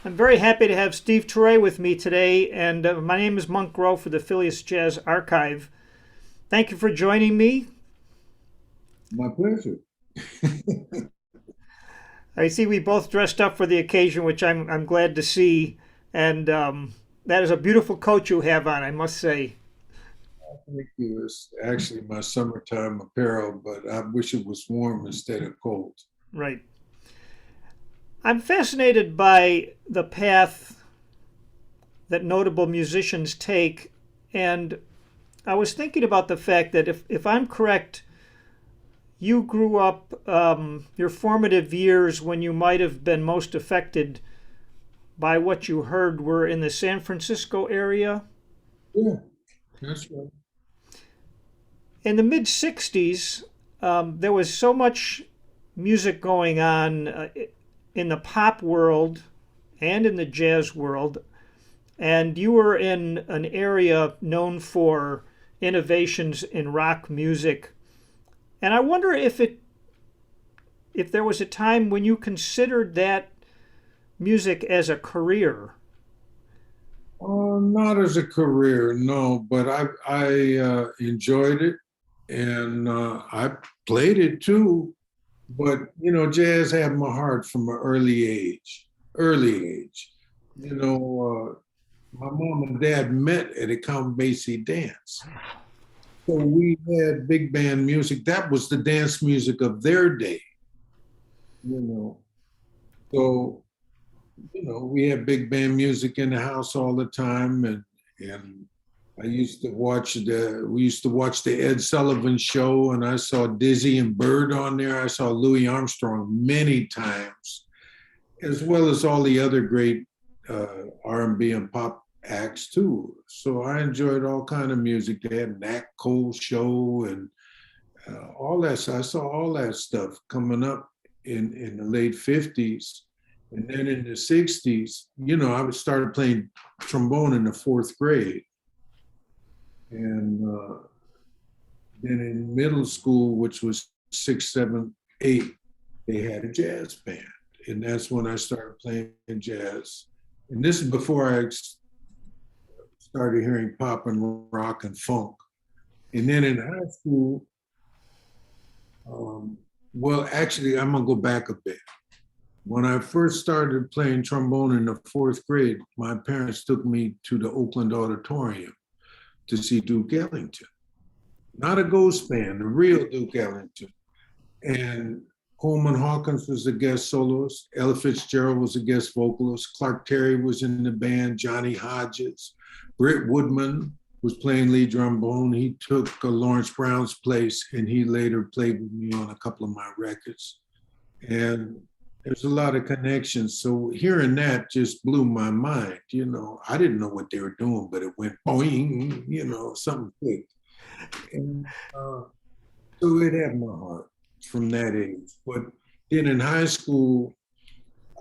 I'm very happy to have Steve Teray with me today, and my name is Monk Grove for the Phileas Jazz Archive. Thank you for joining me. My pleasure. I see we both dressed up for the occasion, which I'm glad to see, and that is a beautiful coat you have on, I must say. Thank you. It's actually my summertime apparel, but I wish it was warm instead of cold. Right. I'm fascinated by the path that notable musicians take, and I was thinking about the fact that if I'm correct, you grew up your formative years when you might have been most affected by what you heard were in the San Francisco area. Yeah, that's right. In the mid 60s, there was so much music going on in the pop world and in the jazz world, and you were in an area known for innovations in rock music. And I wonder if there was a time when you considered that music as a career. Not as a career, no, but I enjoyed it and I played it too. But jazz had my heart from an early age. Early age. My mom and dad met at a Count Basie dance. So we had big band music. That was the dance music of their day, you know. So, we had big band music in the house all the time and we used to watch the Ed Sullivan show and I saw Dizzy and Bird on there. I saw Louis Armstrong many times, as well as all the other great R&B and pop acts too. So I enjoyed all kind of music. They had Nat Cole show and all that. So I saw all that stuff coming up in the late 50s. And then in the 60s, I started playing trombone in the fourth grade. And then in middle school, which was six, seven, eight, they had a jazz band. And that's when I started playing jazz. And this is before I started hearing pop and rock and funk. And then in high school, well, actually, I'm going to go back a bit. When I first started playing trombone in the fourth grade, my parents took me to the Oakland Auditorium to see Duke Ellington. Not a ghost band, the real Duke Ellington. And Coleman Hawkins was a guest soloist. Ella Fitzgerald was a guest vocalist. Clark Terry was in the band. Johnny Hodges. Britt Woodman was playing lead trombone. He took Lawrence Brown's place, and he later played with me on a couple of my records. And there's a lot of connections. So hearing that just blew my mind. I didn't know what they were doing, but it went boing, something clicked. And so it had my heart from that age. But then in high school,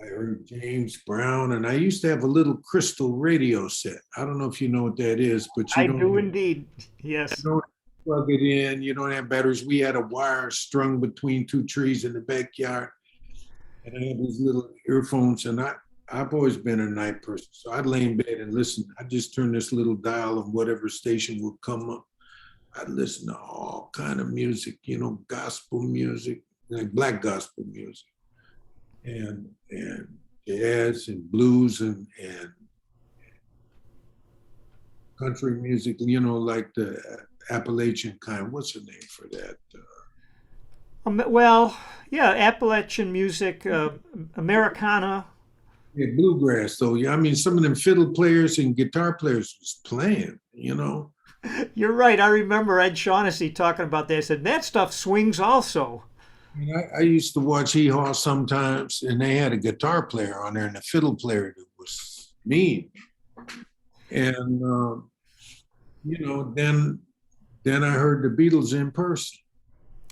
I heard James Brown, and I used to have a little crystal radio set. I don't know if you know what that is, but I do indeed. Yes. you don't plug it in, you don't have batteries. We had a wire strung between two trees in the backyard, and I had these little earphones, and I've always been a night person, so I'd lay in bed and listen. I'd just turn this little dial on whatever station would come up. I'd listen to all kind of music, gospel music, like black gospel music, and jazz and blues and country music, like the Appalachian kind. What's the name for that? Well, yeah, Appalachian music, Americana. Yeah, bluegrass. So yeah, I mean, some of them fiddle players and guitar players was playing. You're right. I remember Ed Shaughnessy talking about that. He said that stuff swings also. I used to watch Hee Haw sometimes, and they had a guitar player on there and a fiddle player that was mean. And then I heard the Beatles in person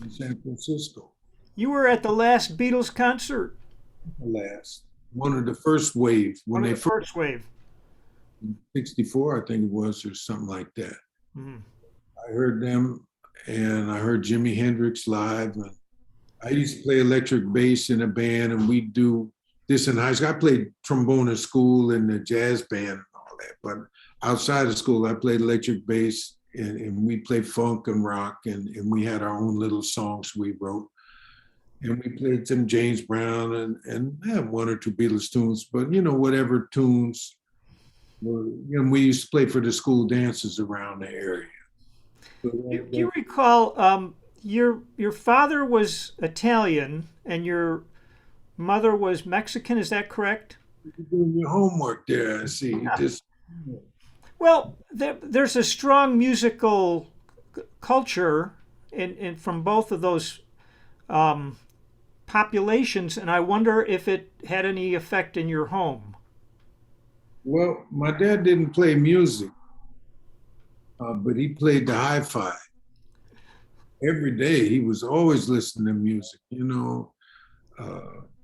in San Francisco. You were at the last Beatles concert, Last one of the first wave when one of they the first first wave. 64, I think it was, or something like that. Mhm. I heard them, and I heard Jimi Hendrix live. And I used to play electric bass in a band, and we do this in high school. I played trombone in school and the jazz band and all that. But outside of school, I played electric bass and we played funk and rock and we had our own little songs we wrote. And we played some James Brown and had one or two Beatles tunes, but whatever tunes were, we used to play for the school dances around the area. So Do you recall your father was Italian and your mother was Mexican? Is that correct? you're doing your homework there. I see. You just Well, there's a strong musical culture from both of those um, populations, and I wonder if it had any effect in your home. well, my dad didn't play music, but he played the hi-fi every day. He was always listening to music.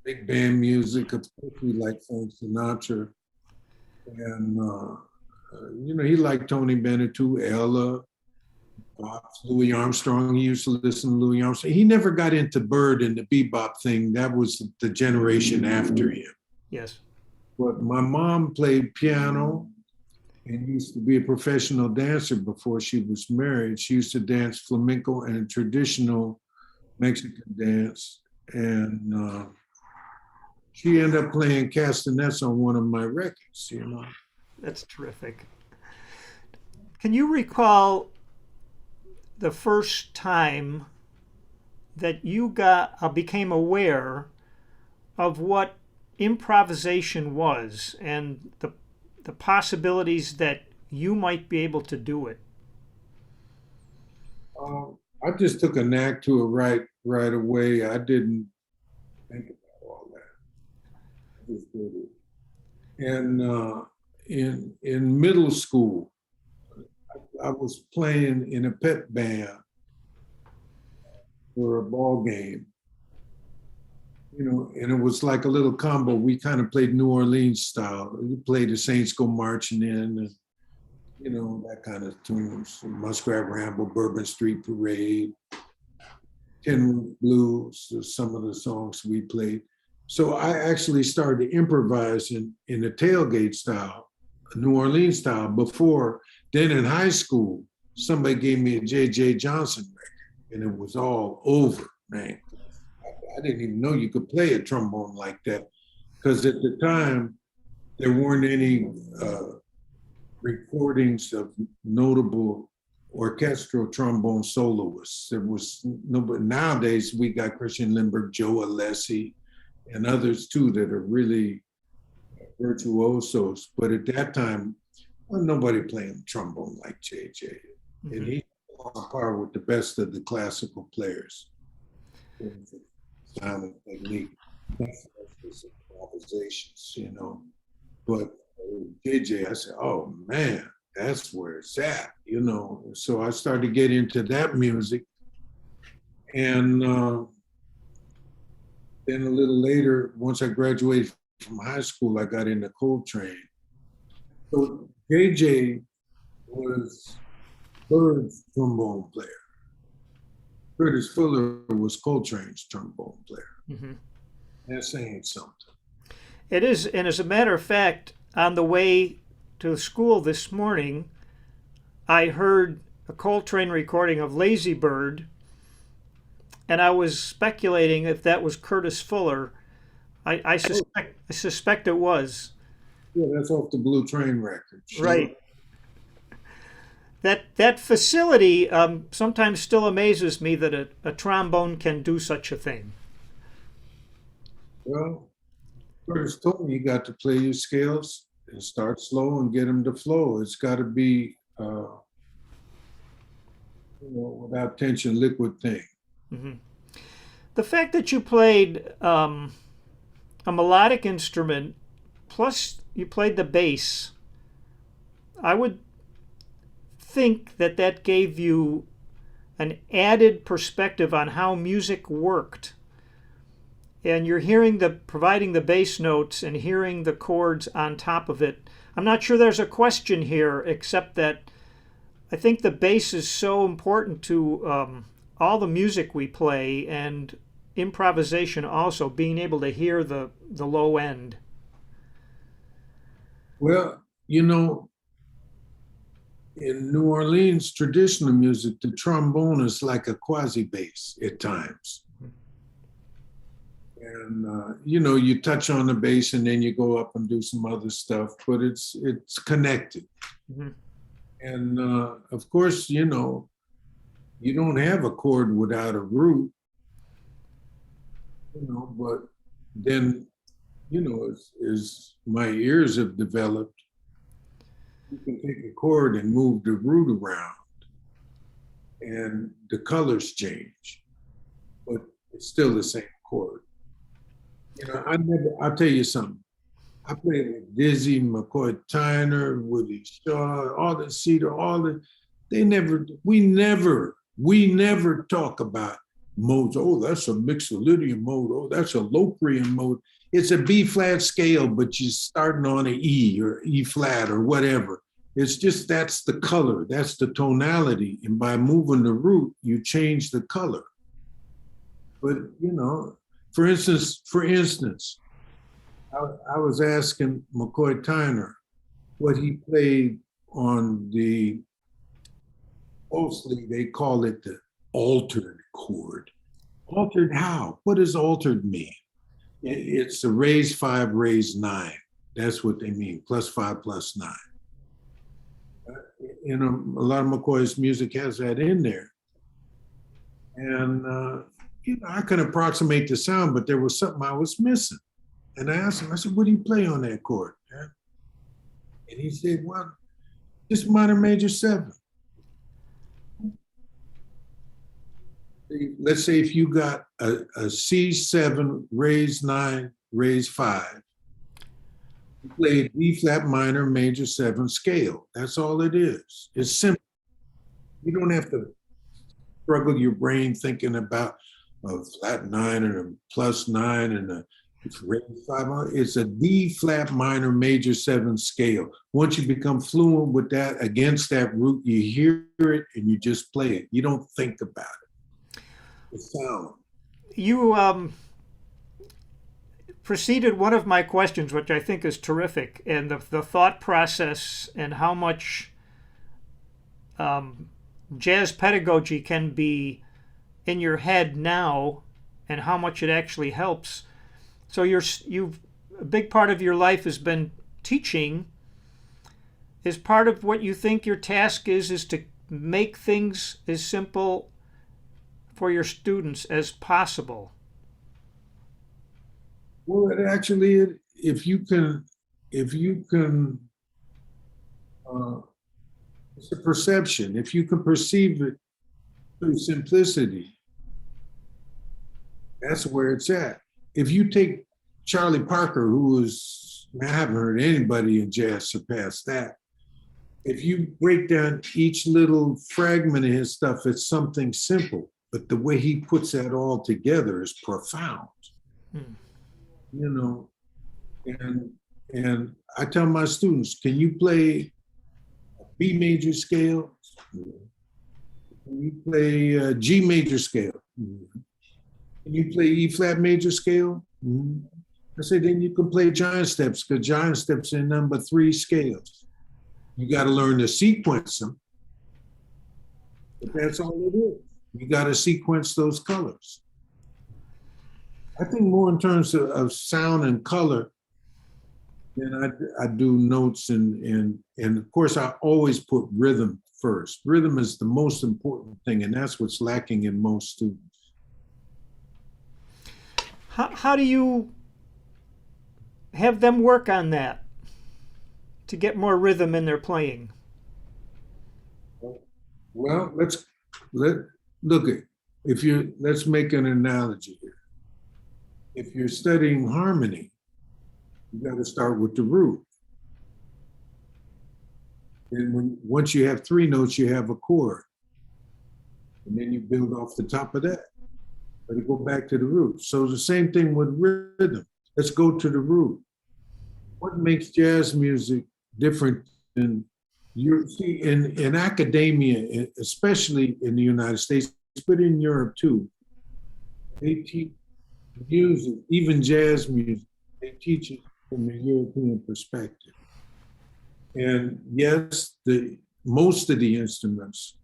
Big band music. Of course, we like Frank Sinatra, and he liked Tony Bennett too, Ella, Louis Armstrong. He used to listen to Louis Armstrong. He never got into Bird and the bebop thing. That was the generation after him. Yes. But my mom played piano and used to be a professional dancer before she was married. She used to dance flamenco and traditional Mexican dance. And she ended up playing castanets on one of my records. That's terrific. Can you recall the first time that you became aware of what improvisation was and the possibilities that you might be able to do it? I just took a knack to it right away. I didn't think about all that. I just did it. And in middle school, I was playing in a pep band for a ball game, and it was like a little combo. We kind of played New Orleans style. We played the Saints Go Marching In, and that kind of tunes. Muskrat Ramble, Bourbon Street Parade, Tin Roof Blues, some of the songs we played. So I actually started improvising in the tailgate style, New Orleans style, before. Then in high school, somebody gave me a J.J. Johnson record, and it was all over, man. I didn't even know you could play a trombone like that, because at the time, there weren't any recordings of notable orchestral trombone soloists. There was nobody. Nowadays, we got Christian Lindbergh, Joe Alessi, and others too that are really virtuosos. But at that time, nobody playing trombone like JJ. Mm-hmm. And he's on par with the best of the classical players. Sound and technique. That's improvisations, But JJ, I said, oh man, that's where it's at, So I started to get into that music. And then a little later, once I graduated from high school, I got into Coltrane. So JJ was Bird's trombone player. Curtis Fuller was Coltrane's trombone player. Mm-hmm. That's saying something. It is, and as a matter of fact, on the way to school this morning, I heard a Coltrane recording of Lazy Bird, and I was speculating if that was Curtis Fuller. I suspect it was. Yeah, that's off the Blue Train record. Sure. Right. That facility sometimes still amazes me that a trombone can do such a thing. Well, Curtis told me you got to play your scales and start slow and get them to flow. It's got to be without tension, liquid thing. Mm-hmm. The fact that you played a melodic instrument, plus you played the bass, I would think that gave you an added perspective on how music worked. And you're providing the bass notes and hearing the chords on top of it. I'm not sure there's a question here, except that I think the bass is so important to all the music we play, and improvisation also, being able to hear the low end. Well, you know, in New Orleans traditional music, the trombone is like a quasi bass at times. And you know, you touch on the bass and then you go up and do some other stuff, but it's connected. Mm-hmm. And of course, you know, you don't have a chord without a root, you know, but then, you know, as my ears have developed, you can take a chord and move the root around and the colors change, but it's still the same chord. You know, I'll tell you something. I played with Dizzy, McCoy Tyner, Woody Shaw, all the Cedar, we never talk about modes. Oh, that's a Mixolydian mode. Oh, that's a Locrian mode. It's a B flat scale, but you're starting on an E or E flat or whatever. It's just that's the color, that's the tonality. And by moving the root, you change the color. But, you know, for instance, I was asking McCoy Tyner what he played on the, mostly they call it the altered chord. Altered how? What does altered mean? It's a raise 5, raise 9. That's what they mean, +5, +9. You know, a lot of McCoy's music has that in there. And, you know, I can approximate the sound, but there was something I was missing. And I asked him, I said, what do you play on that chord? Man? And he said, well, just minor major 7. Let's say if you got a C7, raise 9, raise 5, you play a D flat minor major 7 scale. That's all it is. It's simple. You don't have to struggle your brain thinking about a flat 9 and a +9 and a raise 5. It's a D flat minor major 7 scale. Once you become fluent with that, against that root, you hear it and you just play it. You don't think about it. The sound. You preceded one of my questions, which I think is terrific, and the thought process and how much jazz pedagogy can be in your head now and how much it actually helps. So a big part of your life has been teaching. Is part of what you think your task is to make things as simple for your students as possible? Well, it actually, if you can, it's a perception. If you can perceive it through simplicity, that's where it's at. If you take Charlie Parker, who was, I haven't heard anybody in jazz surpass that. If you break down each little fragment of his stuff, it's something simple, but the way he puts that all together is profound. You know, and I tell my students, can you play a B major scale? Can you play a G major scale? Can you play E flat major scale? I say, then you can play giant steps, because giant steps are number 3 scales. You got to learn to sequence them, but that's all it is. You got to sequence those colors. I think more in terms of sound and color than I do notes and of course I always put rhythm first. Rhythm is the most important thing, and that's what's lacking in most students. How do you have them work on that to get more rhythm in their playing? Well, let's make an analogy here. If you're studying harmony, you got to start with the root. And once you have 3 notes, you have a chord. And then you build off the top of that. But you go back to the root. So the same thing with rhythm. Let's go to the root. What makes jazz music different than you see in academia, especially in the United States, but in Europe too? They teach music, even jazz music, they teach it from a European perspective. And yes, the most of the instruments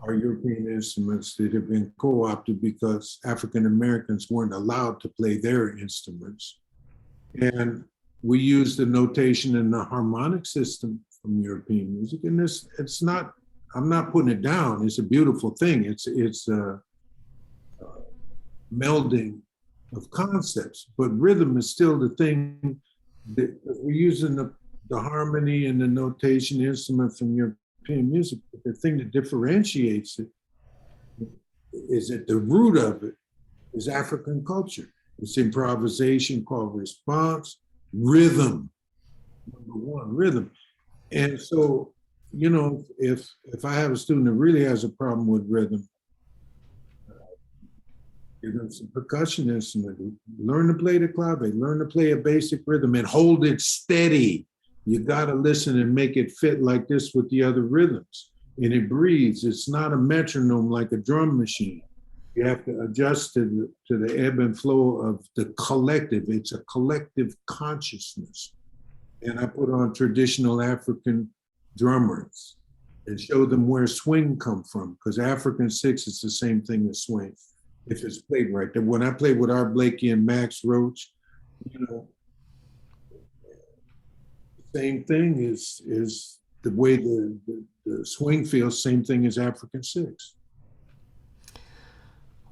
are European instruments that have been co-opted because African Americans weren't allowed to play their instruments. And we use the notation and the harmonic system from European music. And it's not, I'm not putting it down. It's a beautiful thing. It's a melding of concepts, but rhythm is still the thing that we're using the harmony and the notation instrument from European music. But the thing that differentiates it is at the root of it is African culture. It's improvisation called response, rhythm, number one, rhythm. And so, you know, if I have a student that really has a problem with rhythm, give them some percussion instrument, learn to play the clave, learn to play a basic rhythm and hold it steady. You got to listen and make it fit like this with the other rhythms. And it breathes. It's not a metronome like a drum machine. You have to adjust to the ebb and flow of the collective. It's a collective consciousness. And I put on traditional African drummers and show them where swing come from, because African six is the same thing as swing, if it's played right. When I played with Art Blakey and Max Roach, you know, same thing is the way the swing feels, same thing as African six.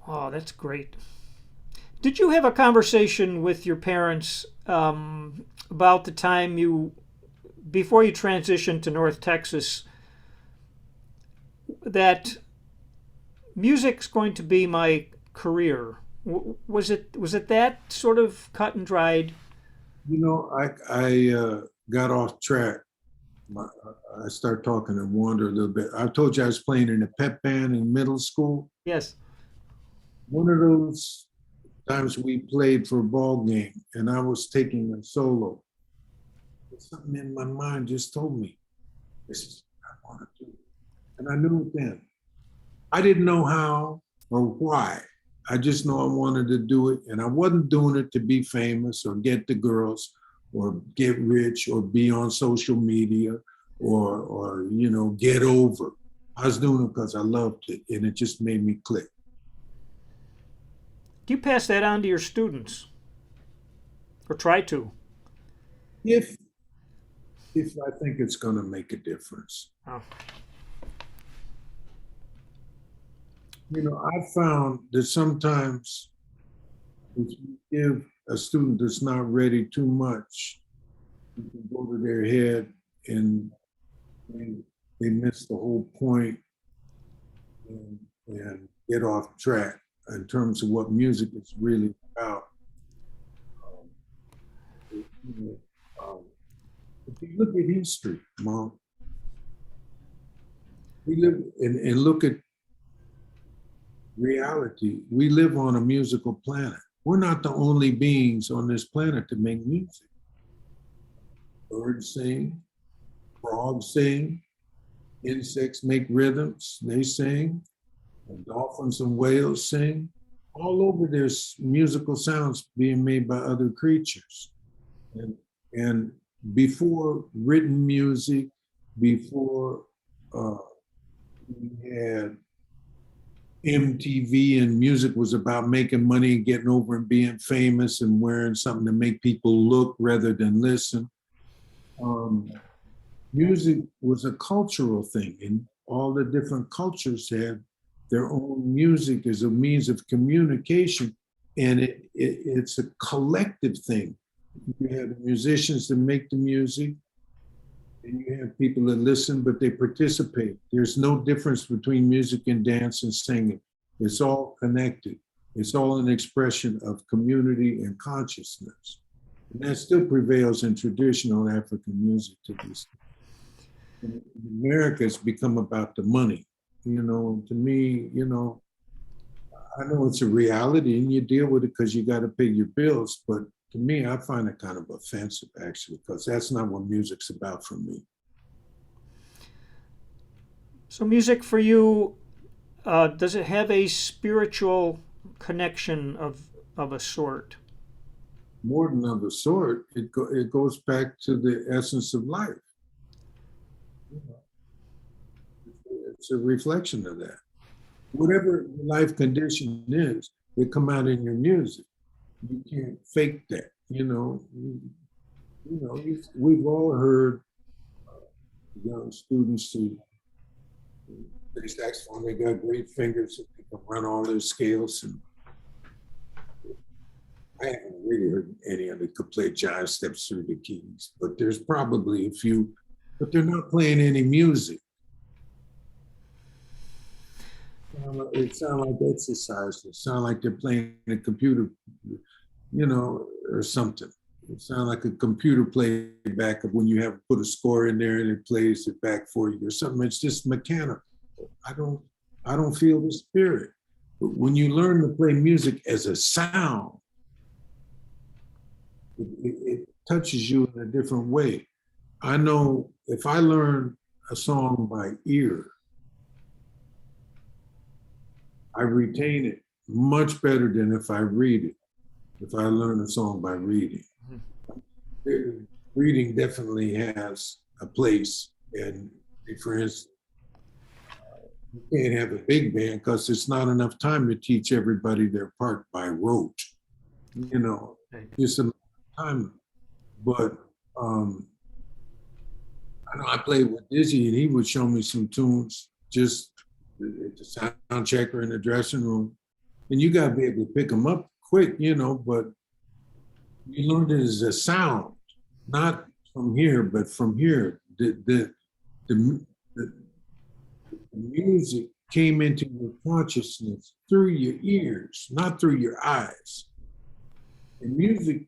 Oh, that's great. Did you have a conversation with your parents about the time before you transitioned to North Texas, that music's going to be my career? Was it that sort of cut and dried? You know, I got off track. I started talking and wander a little bit. I told you I was playing in a pep band in middle school. Yes. One of those times we played for a ball game and I was taking a solo. Something in my mind just told me, this is what I want to do. And I knew it then. I didn't know how or why. I just know I wanted to do it. And I wasn't doing it to be famous or get the girls or get rich or be on social media or you know, get over. I was doing it because I loved it and it just made me click. Do you pass that on to your students? Or try to? If I think it's going to make a difference. Oh. You know, I found that sometimes if you give a student that's not ready too much, you can go to their head and they miss the whole point and get off track in terms of what music is really about. If you look at history, Mom, we live and look at reality. We live on a musical planet. We're not the only beings on this planet to make music. Birds sing, frogs sing, insects make rhythms, they sing, and dolphins and whales sing. All over there's musical sounds being made by other creatures. And before written music, before we had MTV and music was about making money and getting over and being famous and wearing something to make people look rather than listen. Music was a cultural thing, and all the different cultures had their own music as a means of communication, and it's a collective thing. You have musicians that make the music, and you have people that listen, but they participate. There's no difference between music and dance and singing. It's all connected. It's all an expression of community and consciousness. And that still prevails in traditional African music to this day. In America, it's become about the money. You know, to me, you know, I know it's a reality and you deal with it because you got to pay your bills, but to me, I find it kind of offensive, actually, because that's not what music's about for me. So music for you, does it have a spiritual connection of a sort. More than of a sort, it goes back to the essence of life. It's a reflection of that. Whatever your life condition is, it come out in your music. You can't fake that. We've all heard young students who play saxophone. They got great fingers. They can run all their scales. And I haven't really heard any of it could play jive steps through the keys, but there's probably a few, but they're not playing any music. It sounds like exercise. It sounds like they're playing a computer, or something. It sounds like a computer playback of when you have put a score in there and it plays it back for you or something. It's just mechanical. I don't feel the spirit. But when you learn to play music as a sound, it touches you in a different way. I know if I learn a song by ear, I retain it much better than if I read it, if I learn a song by reading. Reading definitely has a place. And for instance, you can't have a big band because it's not enough time to teach everybody their part by rote. Just a time. But I know I played with Dizzy and he would show me some tunes just at the sound checker in the dressing room. And you got to be able to pick them up quick, but you learned it as a sound, not from here, but from here. The music came into your consciousness through your ears, not through your eyes. And music,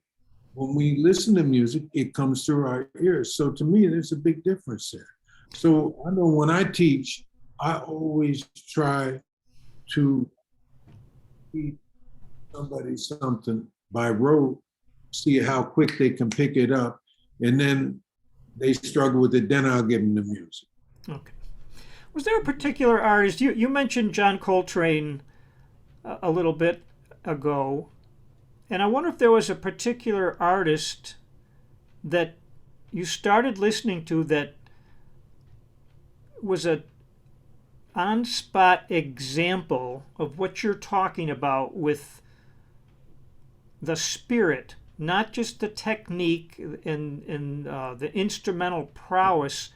when we listen to music, it comes through our ears. So to me, there's a big difference there. So I know when I teach, I always try to teach somebody something by rote, see how quick they can pick it up, and then they struggle with it, then I'll give them the music. Okay. Was there a particular artist, you mentioned John Coltrane a little bit ago, and I wonder if there was a particular artist that you started listening to that was a on-spot example of what you're talking about with the spirit, not just the technique and the instrumental prowess,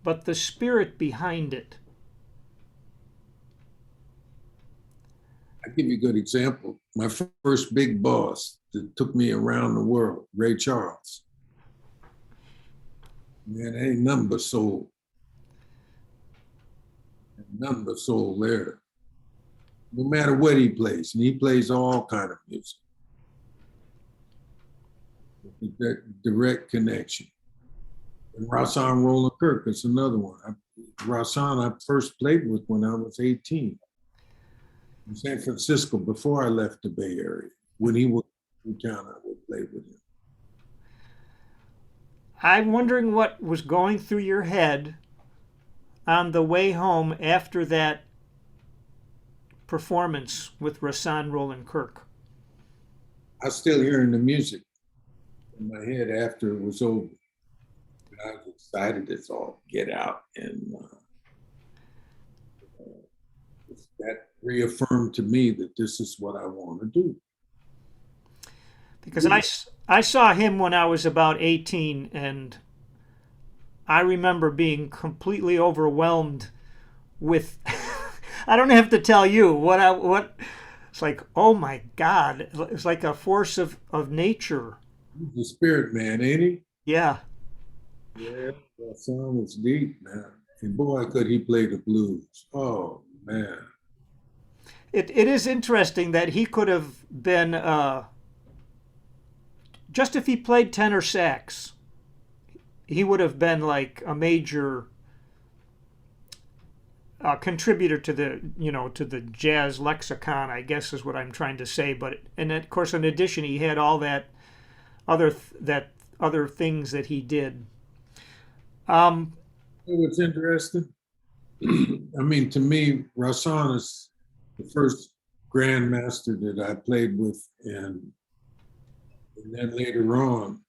but the spirit behind it. I'll give you a good example. My first big boss that took me around the world, Ray Charles. Man, ain't nothing but soul. Nothing but soul there. No matter what he plays, and he plays all kind of music. That direct connection. And Rahsaan Roland Kirk is another one. Rahsaan I first played with when I was 18 in San Francisco before I left the Bay Area. When he was in town, I would play with him. I'm wondering what was going through your head on the way home after that performance with Rahsaan Roland Kirk. I was still hearing the music in my head after it was over. And I was excited as all get out. And that reaffirmed to me that this is what I want to do. Because I saw him when I was about 18, and I remember being completely overwhelmed with I don't have to tell you what it's like. Oh my God, it's like a force of nature. He's the spirit man, ain't he? Yeah. Yeah, that song was deep, man. And boy, could he play the blues. Oh man. It is interesting that he could have been just if he played tenor sax, he would have been like a major contributor to the jazz lexicon, I guess is what I'm trying to say. But and of course, in addition, he had all that other things that he did. What's interesting? I mean, to me, Rahsaan is the first grandmaster that I played with, and then later on,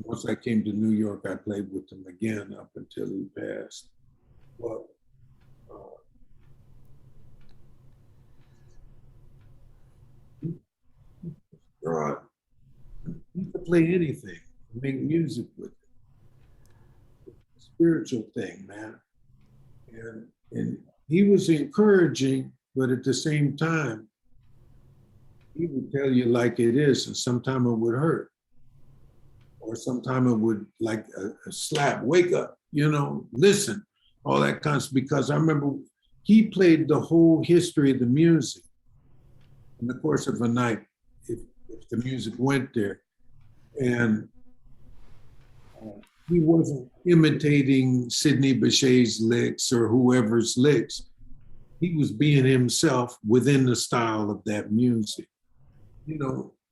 once I came to New York, I played with him again up until he passed. But uh, he could play anything, make music with it. Spiritual thing, man. And he was encouraging, but at the same time, he would tell you like it is, and sometimes it would hurt. Or sometimes it would like a slap, wake up, listen, all that kind of stuff. Because I remember he played the whole history of the music in the course of a night, if the music went there. And he wasn't imitating Sidney Bechet's licks or whoever's licks. He was being himself within the style of that music.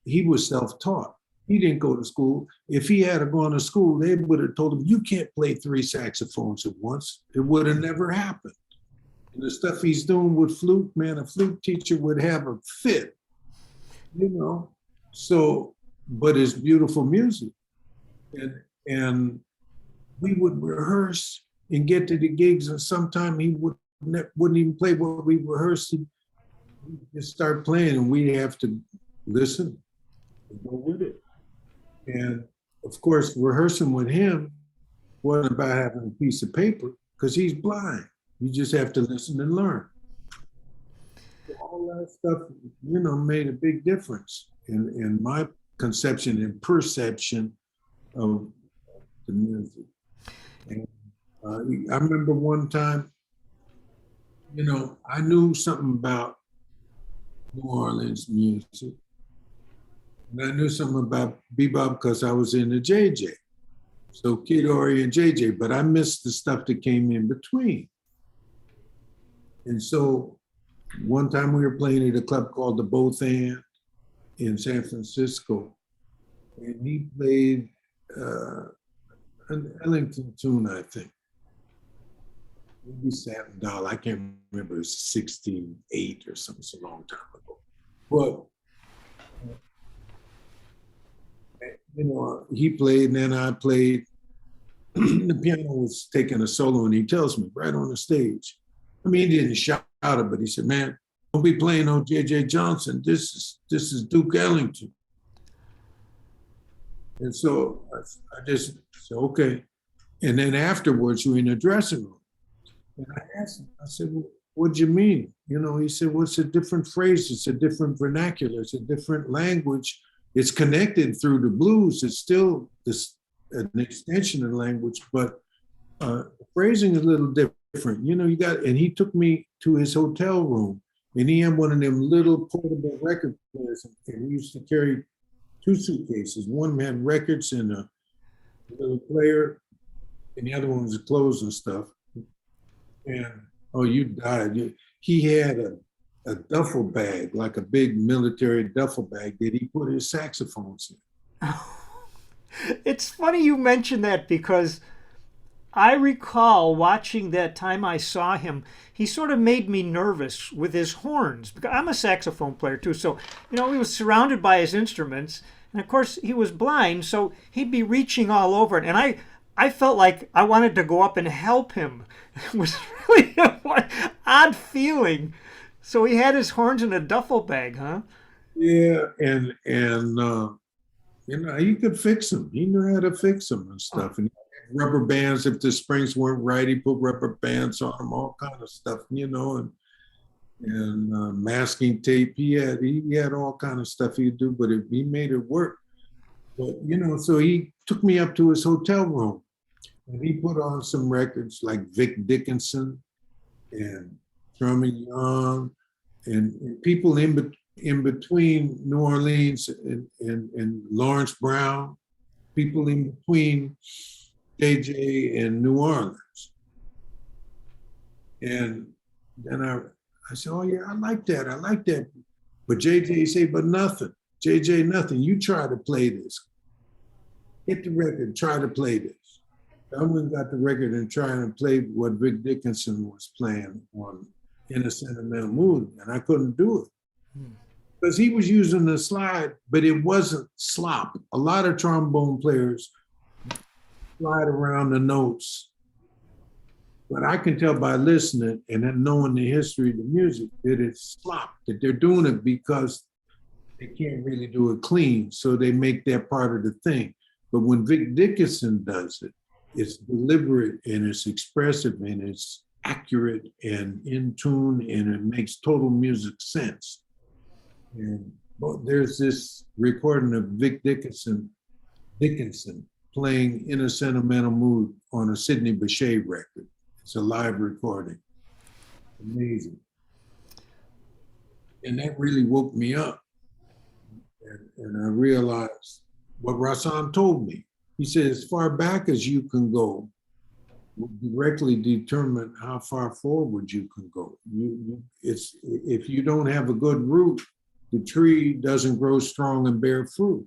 He was self-taught. He didn't go to school. If he had gone to school, they would have told him, you can't play 3 saxophones at once. It would have never happened. And the stuff he's doing with flute, man, a flute teacher would have a fit, So, but it's beautiful music. And we would rehearse and get to the gigs, and sometimes he wouldn't even play what we rehearsed. He'd just start playing, and we'd have to listen and go with it. And of course, rehearsing with him wasn't about having a piece of paper, because he's blind. You just have to listen and learn. So all that stuff, made a big difference in my conception and perception of the music. And I remember one time, I knew something about New Orleans music. And I knew something about bebop because I was in the JJ. So Kid Ory and JJ, but I missed the stuff that came in between. And so one time we were playing at a club called the Bothan in San Francisco. And he played an Ellington tune, I think. Maybe Satin Doll. I can't remember. It was 68 or something. It's a long time ago. But he played, and then I played. The piano was taking a solo, and he tells me right on the stage. I mean, he didn't shout it, but he said, "Man, don't be playing on J.J. Johnson. This is Duke Ellington." And so I just said, "Okay." And then afterwards, we were in the dressing room, and I asked him. I said, "Well, what do you mean?" He said, "Well, it's a different phrase. It's a different vernacular. It's a different language. It's connected through the blues. It's still an extension of the language, but the phrasing is a little different. And he took me to his hotel room, and he had one of them little portable record players, and we used to carry 2 suitcases. One had records and a little player, and the other one was clothes and stuff. And you died. He had a duffel bag, like a big military duffel bag that he put his saxophones in. It's funny you mention that, because I recall watching that time I saw him. He sort of made me nervous with his horns, because I'm a saxophone player too. So, he was surrounded by his instruments. And of course, he was blind, so he'd be reaching all over it. And I felt like I wanted to go up and help him. It was really an odd feeling. So he had his horns in a duffel bag, huh? Yeah, and he could fix them. He knew how to fix them and stuff. And rubber bands, if the springs weren't right, he put rubber bands on them, all kind of stuff, and masking tape. He had all kind of stuff he'd do, but he made it work. But so he took me up to his hotel room, and he put on some records like Vic Dickinson and Thurman Young and people in between New Orleans and Lawrence Brown, people in between JJ and New Orleans. And then I said, "Oh yeah, I like that. But JJ said, "But nothing. JJ, nothing. You try to play this. Hit the record, try to play this." I went and got the record and tried to play what Vic Dickinson was playing on In a Sentimental Mood, and I couldn't do it. because he was using the slide, but it wasn't slop. A lot of trombone players slide around the notes, but I can tell by listening and then knowing the history of the music that it's slop, that they're doing it because they can't really do it clean, so they make that part of the thing. But when Vic Dickinson does it, it's deliberate and it's expressive and it's accurate and in tune and it makes total music sense. And there's this recording of Vic Dickinson playing In a Sentimental Mood on a Sidney Bechet record. It's a live recording. Amazing. And that really woke me up. And I realized what Rahsaan told me. He said, as far back as you can go will directly determine how far forward you can go. It's if you don't have a good root, the tree doesn't grow strong and bear fruit.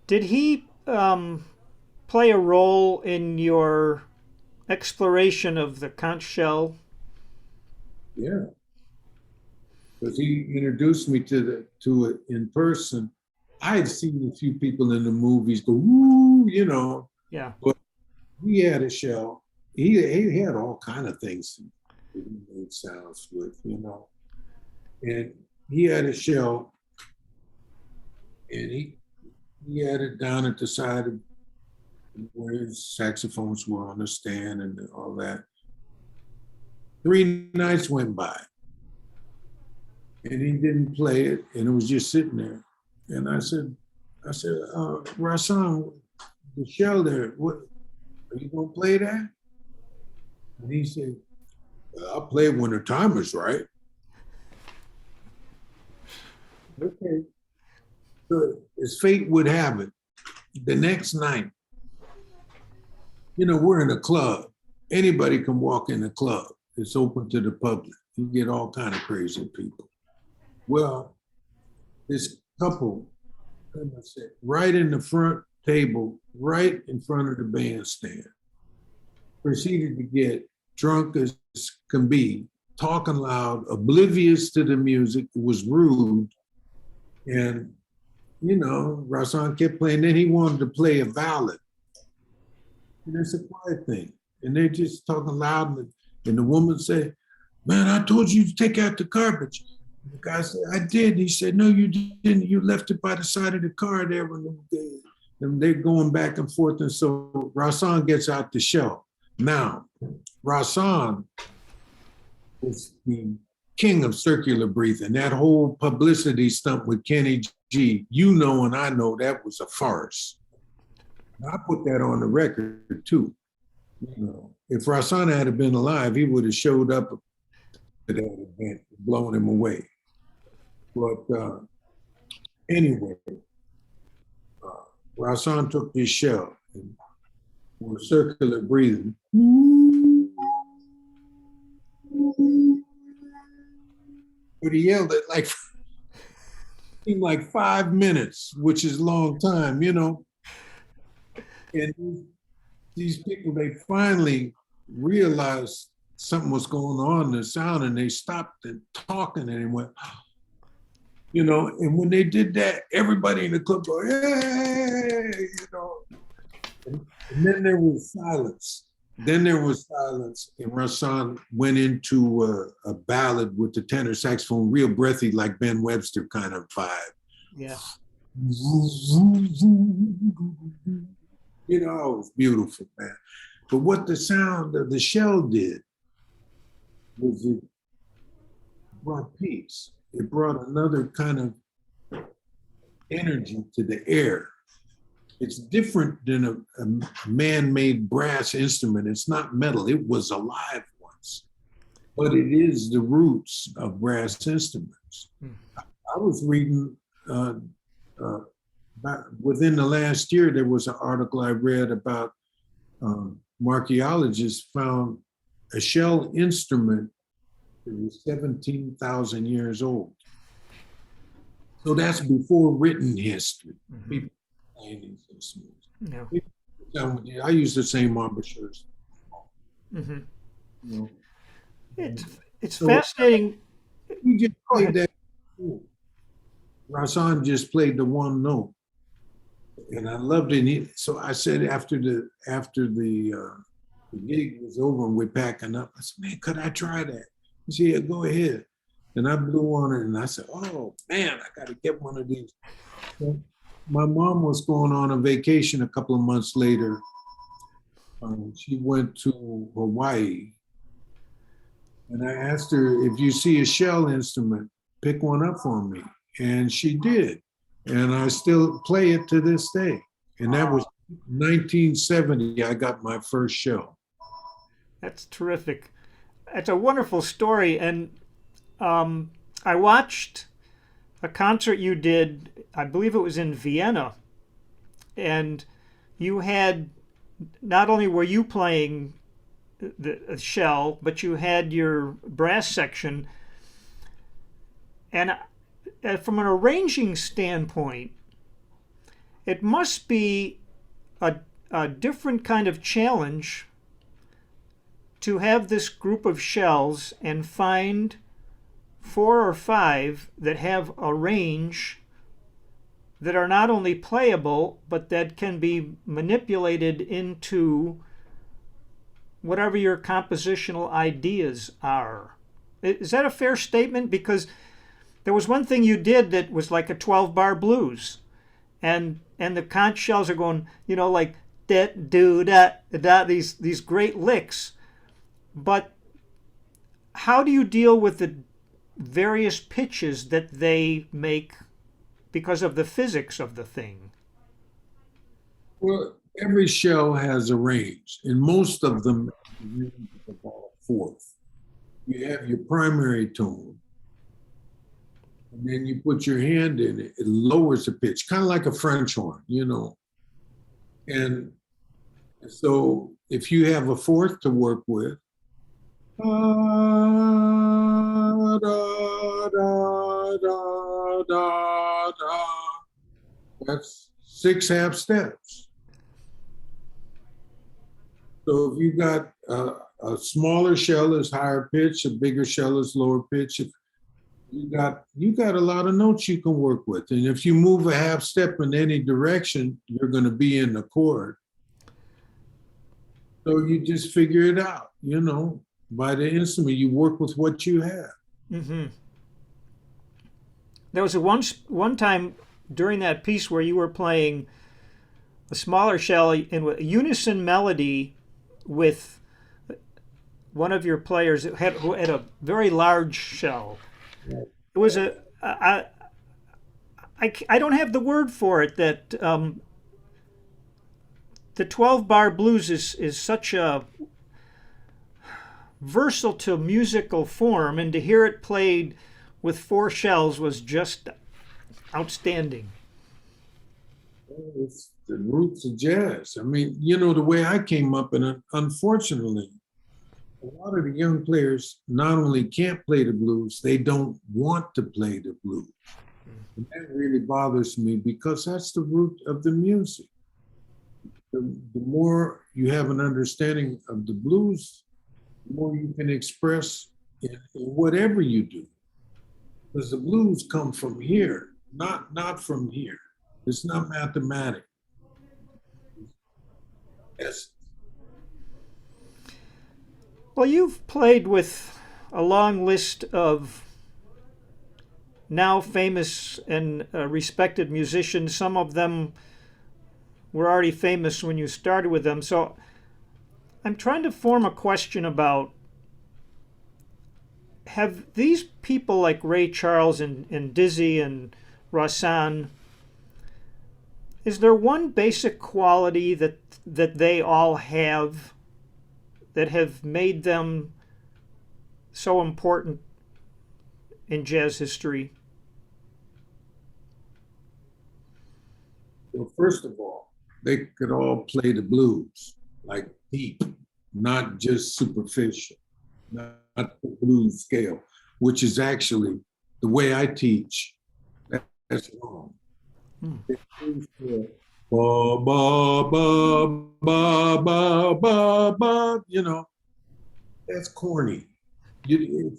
Did he play a role in your exploration of the conch shell? Yeah, because he introduced me to it in person. I had seen a few people in the movies go, woo, you know. Yeah. But he had a shell. He had all kind of things that he made sounds with, you know. And he had a shell, and he had it down at the side of where his saxophones were on the stand and all that. 3 nights went by, and he didn't play it, and it was just sitting there. And I said, Rahsaan, the shell there, what, are you gonna play that? And he said, I'll play it when the time is right. Okay. So as fate would have it, the next night, you know, we're in a club. Anybody can walk in the club. It's open to the public. You get all kind of crazy people. Well, this couple right in the front table, right in front of the bandstand, proceeded to get drunk as can be, talking loud, oblivious to the music, was rude. And, you know, Rahsaan kept playing. Then he wanted to play a ballad. And it's a quiet thing. And they're just talking loud. And the woman said, man, I told you to take out the garbage. The guy said, I did. He said, no, you didn't. You left it by the side of the car there. And they're going back and forth. And so Rahsaan gets out the shell. Now, Rahsaan was the king of circular breathing. That whole publicity stunt with Kenny G, you know and I know that was a farce. I put that on the record too. You know, if Rahsaan had been alive, he would have showed up to that event, blown him away. But anyway, Rahsaan took this shell and was circular breathing. But he yelled it like seemed like 5 minutes, which is a long time, you know. And these people, they finally realized something was going on in the sound, and they stopped and talking and went, you know, and when they did that, everybody in the club go, hey, you know. And then there was silence. And Rahsaan went into a ballad with the tenor saxophone, real breathy, like Ben Webster kind of vibe. Yeah. You know, it was beautiful, man. But what the sound of the shell did was it brought peace. It brought another kind of energy to the air. It's different than a man-made brass instrument. It's not metal. It was alive once, but it is the roots of brass instruments. I was reading, within the last year, there was an article I read about archaeologists found a shell instrument that was 17,000 years old. So that's before written history. Mm-hmm. People playing these instruments. Yeah. I use the same embouchures. Mm-hmm. You know? It's fascinating We just Go played ahead. that. Rasan just played the one note, and I loved it. So I said after the gig was over and we're packing up, I said, "Man, could I try that?" He said, "Yeah, go ahead." And I blew on it, and I said, "Oh man, I got to get one of these." So my mom was going on a vacation a couple of months later. She went to Hawaii, and I asked her, "If you see a shell instrument, pick one up for me." And she did. And I still play it to this day. And that was 1970. I got my first shell. That's terrific. It's a wonderful story. And I watched a concert you did, I believe it was in Vienna. And you had, not only were you playing the shell, but you had your brass section. And from an arranging standpoint, it must be a different kind of challenge to have this group of shells and find 4 or 5 that have a range that are not only playable, but that can be manipulated into whatever your compositional ideas are. Is that a fair statement? Because there was one thing you did that was like a 12-bar blues, and the conch shells are going, like that do that da, these great licks. But how do you deal with the various pitches that they make because of the physics of the thing? Well, every shell has a range, and most of them range about a fourth. You have your primary tone, and then you put your hand in it, it lowers the pitch, kind of like a French horn. And so if you have a fourth to work with, da, da, da, da, da, da, that's 6 half steps. So if you got a smaller shell is higher pitch, a bigger shell is lower pitch. You got a lot of notes you can work with, and if you move a half step in any direction, you're going to be in the chord. So you just figure it out, by the instrument. You work with what you have. Mm-hmm. There was one time during that piece where you were playing a smaller shell in a unison melody with one of your players who had a very large shell. It was I don't have the word for it, that the 12-bar blues is such a versatile musical form, and to hear it played with 4 shells was just outstanding. It's the roots of jazz. I mean, the way I came up, and unfortunately, a lot of the young players not only can't play the blues, they don't want to play the blues. And that really bothers me, because that's the root of the music. The more you have an understanding of the blues, the more you can express in whatever you do. Because the blues come from here, not from here. It's not mathematics. Yes. Well, you've played with a long list of now famous and respected musicians. Some of them were already famous when you started with them. So I'm trying to form a question about, have these people like Ray Charles and Dizzy and Rahsaan, is there one basic quality that they all have that have made them so important in jazz history? Well, first of all, they could all play the blues, like deep, not just superficial, not the blues scale, which is actually the way I teach. That's wrong. Ba, ba, ba, ba, ba, ba, ba, that's corny. you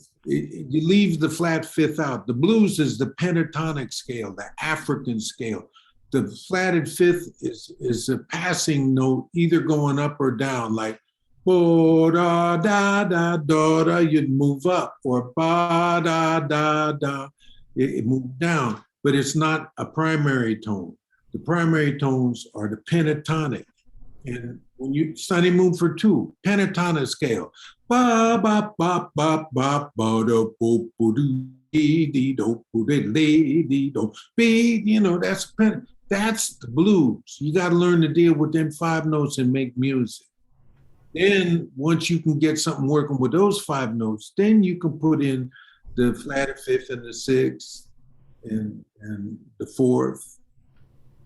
leave the flat fifth out. The blues is the pentatonic scale, the African scale. The flatted fifth is a passing note, either going up or down, like bo da da da da da. You'd move up, or ba da da da. It moved down, but it's not a primary tone. The primary tones are the pentatonic. And when you Sunny Moon for two, pentatonic scale. Ba ba ba ba ba ba do bo bo do dee do bo dee do be. That's the blues. You got to learn to deal with them five notes and make music. Then once you can get something working with those five notes, then you can put in the flatted fifth and the sixth and the fourth.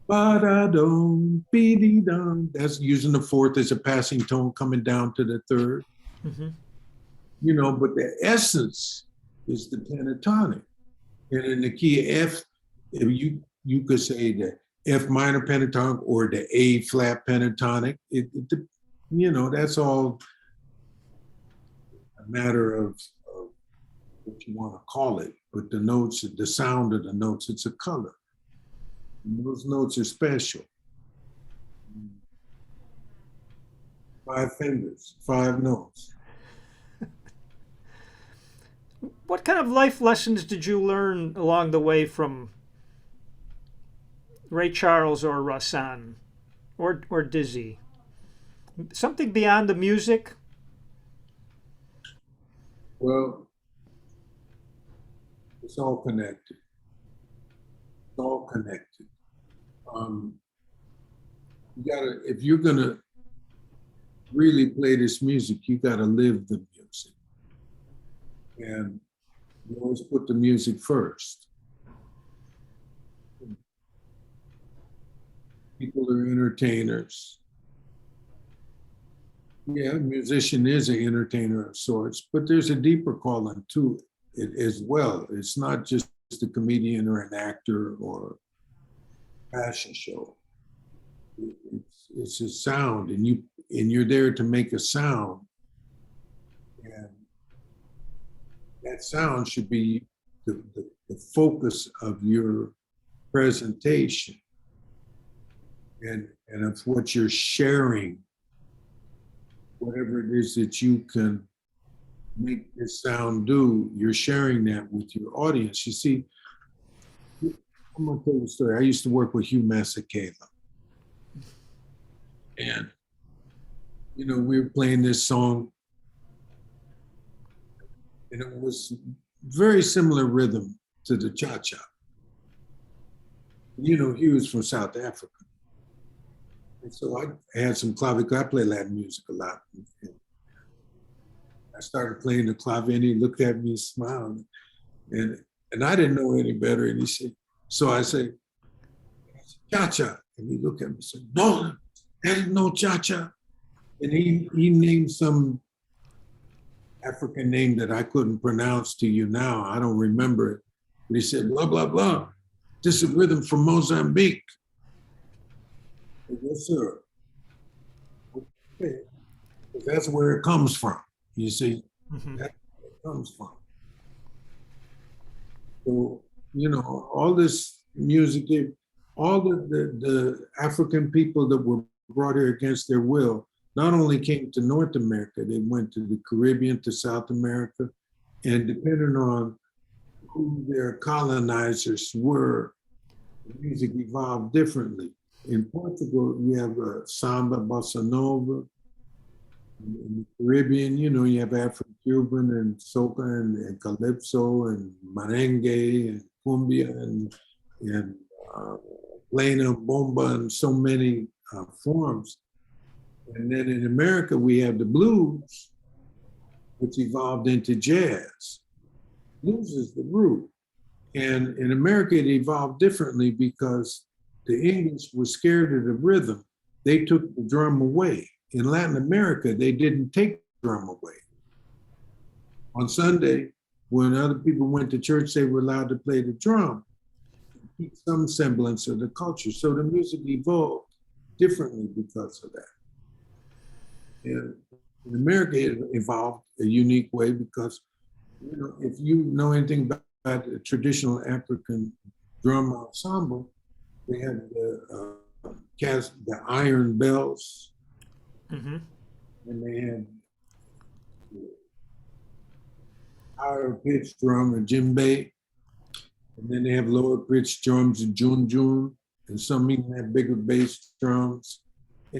Ba-da-dum, be-dee-dum. That's using the fourth as a passing tone coming down to the third. Mm-hmm. But the essence is the pentatonic. And in the key of F, if you could say the F minor pentatonic or the A flat pentatonic. That's all a matter of what you want to call it. But the notes, the sound of the notes, it's a color. And those notes are special. 5 fingers, 5 notes. What kind of life lessons did you learn along the way from Ray Charles or Rahsaan or Dizzy? Something beyond the music? Well, it's all connected. It's all connected. If you're gonna really play this music, you gotta live the music. And you always put the music first. People are entertainers. Yeah, a musician is an entertainer of sorts, but there's a deeper calling to it as well. It's not just a comedian or an actor or fashion show. It's a sound, and you're there to make a sound, and that sound should be the focus of your presentation and of what you're sharing, whatever it is that you can make this sound do, you're sharing that with your audience. You see, I'm gonna tell you a story. I used to work with Hugh Masekela. And, we were playing this song, and it was very similar rhythm to the cha-cha. Hugh was from South Africa. And so I had some clavicle. I play Latin music a lot. And I started playing the clavicle, and he looked at me and smiled. And I didn't know any better. And he said, so I said, cha-cha. And he looked at me and said, no, that is no cha-cha. And he named some African name that I couldn't pronounce to you now. I don't remember it. But he said, blah, blah, blah. This is rhythm from Mozambique. I said, yes, sir. Okay. That's where it comes from. You see, that's where it comes from. So, all this music, all the African people that were brought here against their will, not only came to North America, they went to the Caribbean, to South America, and depending on who their colonizers were, the music evolved differently. In Portugal, we have samba, bossa nova. In the Caribbean, you have Afro-Cuban and soca and calypso and merengue and cumbia and plena, bomba, and so many forms. And then in America, we have the blues, which evolved into jazz. Blues is the root. And in America, it evolved differently because the English were scared of the rhythm. They took the drum away. In Latin America, they didn't take the drum away. On Sunday, when other people went to church, they were allowed to play the drum, keep some semblance of the culture. So the music evolved differently because of that. And in America, it evolved a unique way because You know, if you know anything about a traditional African drum ensemble, they have the iron bells, Mm-hmm. and they have the higher pitched drum, a djembe, and then they have lower pitched drums, a junjun, and some even have bigger bass drums.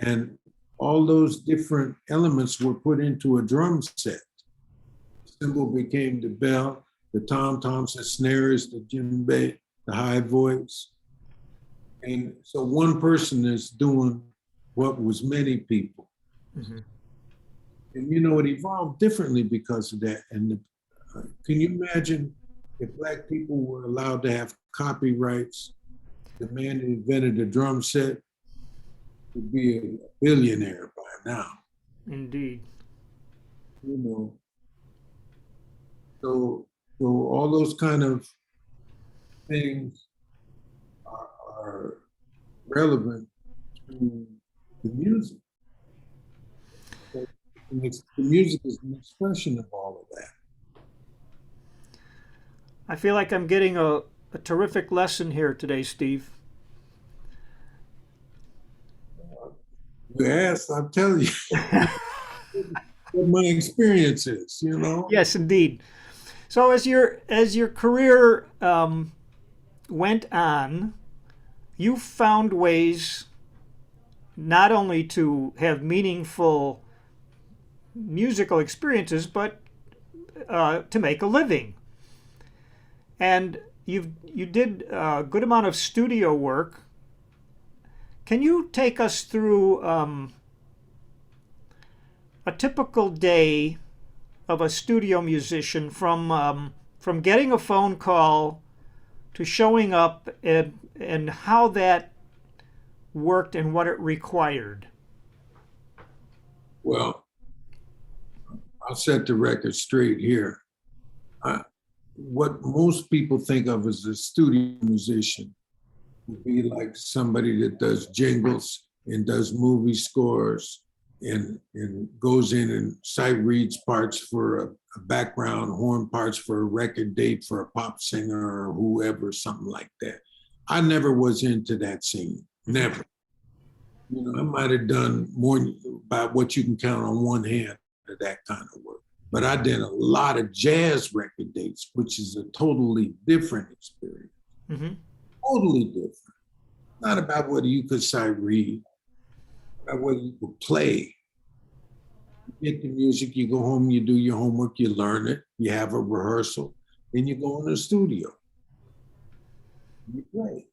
And all those different elements were put into a drum set. The cymbal became the bell, the tom-toms, the snares, the djembe, the high voice. And so one person is doing what was many people. Mm-hmm. And you know, it evolved differently because of that. And can you imagine if Black people were allowed to have copyrights? The man who invented the drum set would be a billionaire by now, Indeed. you know. So all those kind of things are relevant to the music. So the music is an expression of all of that. I feel like I'm getting a terrific lesson here today, Steve. You ask, I'll tell you what my experience is, you know. Yes, indeed. So as your career went on, you found ways not only to have meaningful musical experiences, but to make a living. And you did a good amount of studio work. Can you take us through a typical day of a studio musician from getting a phone call to showing up, and how that worked and what it required? Well, I'll set the record straight here. What most people think of as a studio musician would be like somebody that does jingles and does movie scores and goes in and sight reads parts for a background, horn parts for a record date for a pop singer or whoever, something like that. I never was into that scene, never. You know, I might have done more by what you can count on one hand of that kind of work. But I did a lot of jazz record dates, which is a totally different experience. Mm-hmm. Totally different. Not about whether you could sight read, about whether you could play. You get the music, you go home, you do your homework, you learn it, you have a rehearsal, then you go in the studio. You play.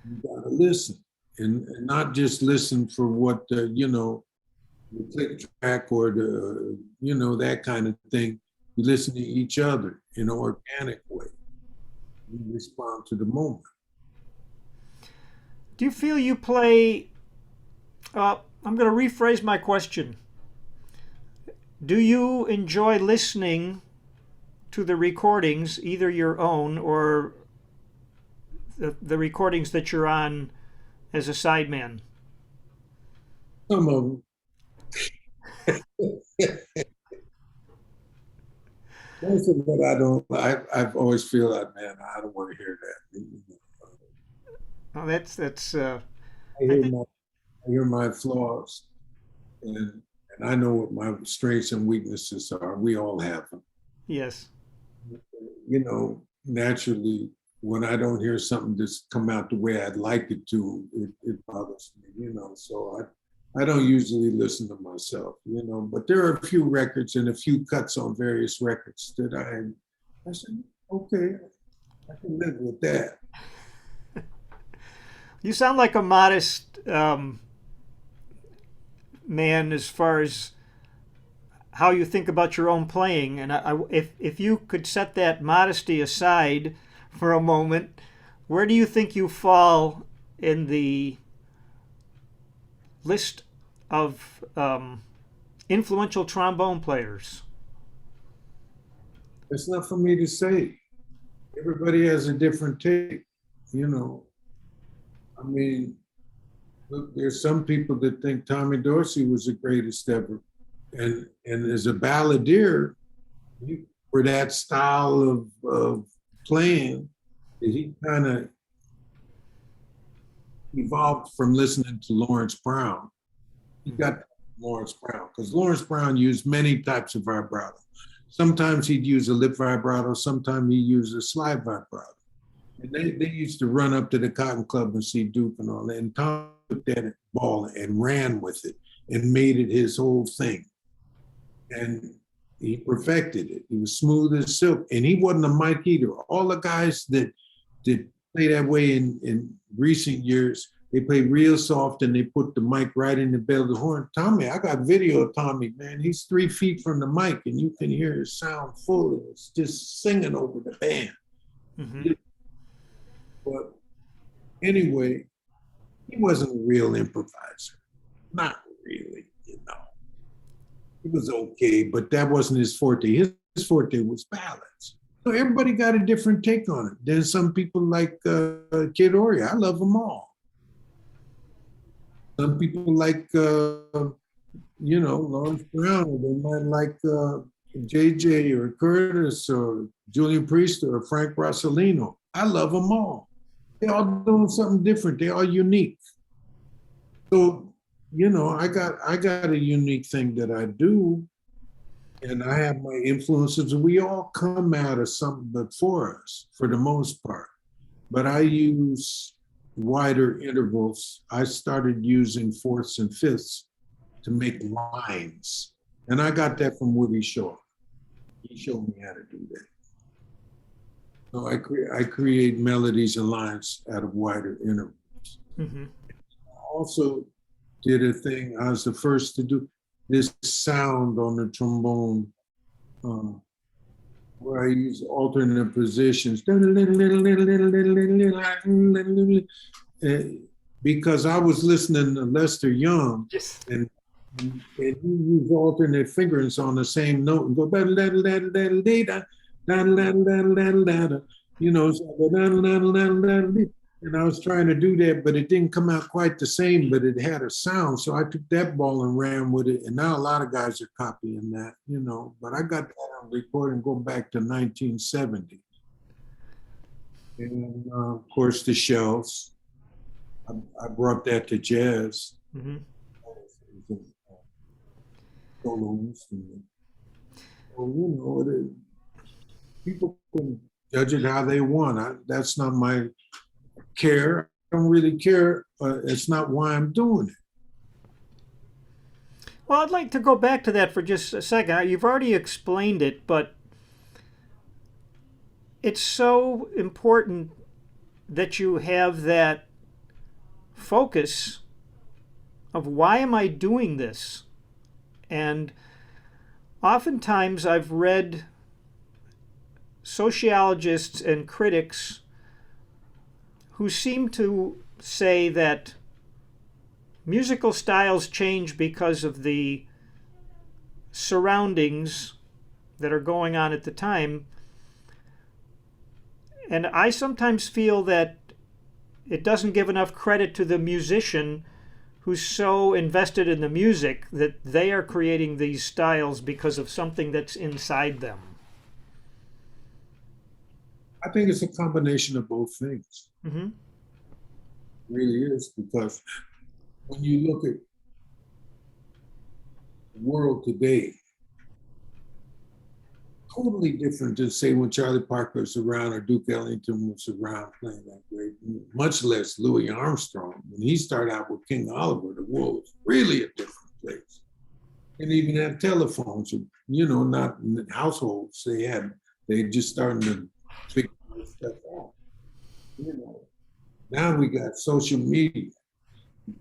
You gotta listen. And not just listen for what you know, the click track or the you know, that kind of thing. You listen to each other in an organic way. You respond to the moment. Do you feel you play? I'm going to rephrase my question. Do you enjoy listening to the recordings, either your own or the recordings that you're on as a sideman? Some of them. Most of what I don't, I've always feel like, man, I don't want to hear that. Oh, that's I I hear think my, I hear my flaws, and I know what my strengths and weaknesses are. We all have them. yes. You know, naturally, when I don't hear something just come out the way I'd like it to, it bothers me. You know, so I don't usually listen to myself. You know, but there are a few records and a few cuts on various records that I said, okay, I can live with that. You sound like a modest man as far as how you think about your own playing. And if you could set that modesty aside for a moment, where do you think you fall in the list of influential trombone players? It's not for me to say. Everybody has a different take, you know. I mean, look, there's some people that think Tommy Dorsey was the greatest ever. And as a balladeer, for that style of playing that he kind of evolved from listening to Lawrence Brown. He got Lawrence Brown because Lawrence Brown used many types of vibrato. Sometimes he'd use a lip vibrato, sometimes he'd use a slide vibrato. And they used to run up to the Cotton Club and see Duke and all that. And Tom took that ball and ran with it and made it his whole thing. And he perfected it. He was smooth as silk. And he wasn't a mic either. All the guys that play that way in recent years, they play real soft and they put the mic right in the bell of the horn. Tommy, I got video of Tommy, man. He's 3 feet from the mic and you can hear his sound full. It's just singing over the band. Mm-hmm. But anyway, he wasn't a real improviser. Not really, you know. He was okay, but that wasn't his forte. His forte was ballads. So everybody got a different take on it. There's some people like Kid Ory. I love them all. Some people like, Lawrence Brown, or they might like JJ or Curtis or Julian Priest or Frank Rossellino. I love them all. They're all doing something different. They're all unique. So, I got a unique thing that I do, and I have my influences. We all come out of something before us, for the most part. But I use wider intervals. I started using fourths and fifths to make lines. And I got that from Woody Shaw. He showed me how to do that. So I create melodies and lines out of wider intervals. Mm-hmm. I also did a thing, I was the first to do this sound on the trombone where I use alternate positions. Because I was listening to Lester Young, yes. and he used alternate fingerings on the same note and go and I was trying to do that, but it didn't come out quite the same, but it had a sound. So I took that ball and ran with it. And now a lot of guys are copying that, but I got that on recording going back to 1970. And of course, the shells. I brought that to jazz. Mm-hmm. Solo instrument. So, people can judge it how they want. That's not my care. I don't really care. It's not why I'm doing it. Well, I'd like to go back to that for just a second. You've already explained it, but it's so important that you have that focus of why am I doing this? And oftentimes I've read sociologists and critics who seem to say that musical styles change because of the surroundings that are going on at the time. And I sometimes feel that it doesn't give enough credit to the musician who's so invested in the music that they are creating these styles because of something that's inside them. I think it's a combination of both things. Mm-hmm. It really is, because when you look at the world today, totally different than, say, when Charlie Parker was around or Duke Ellington was around playing that great, much less Louis Armstrong. When he started out with King Oliver, the world was really a different place. And even had telephones, not in households. They just starting to figure stuff out. Now we got social media.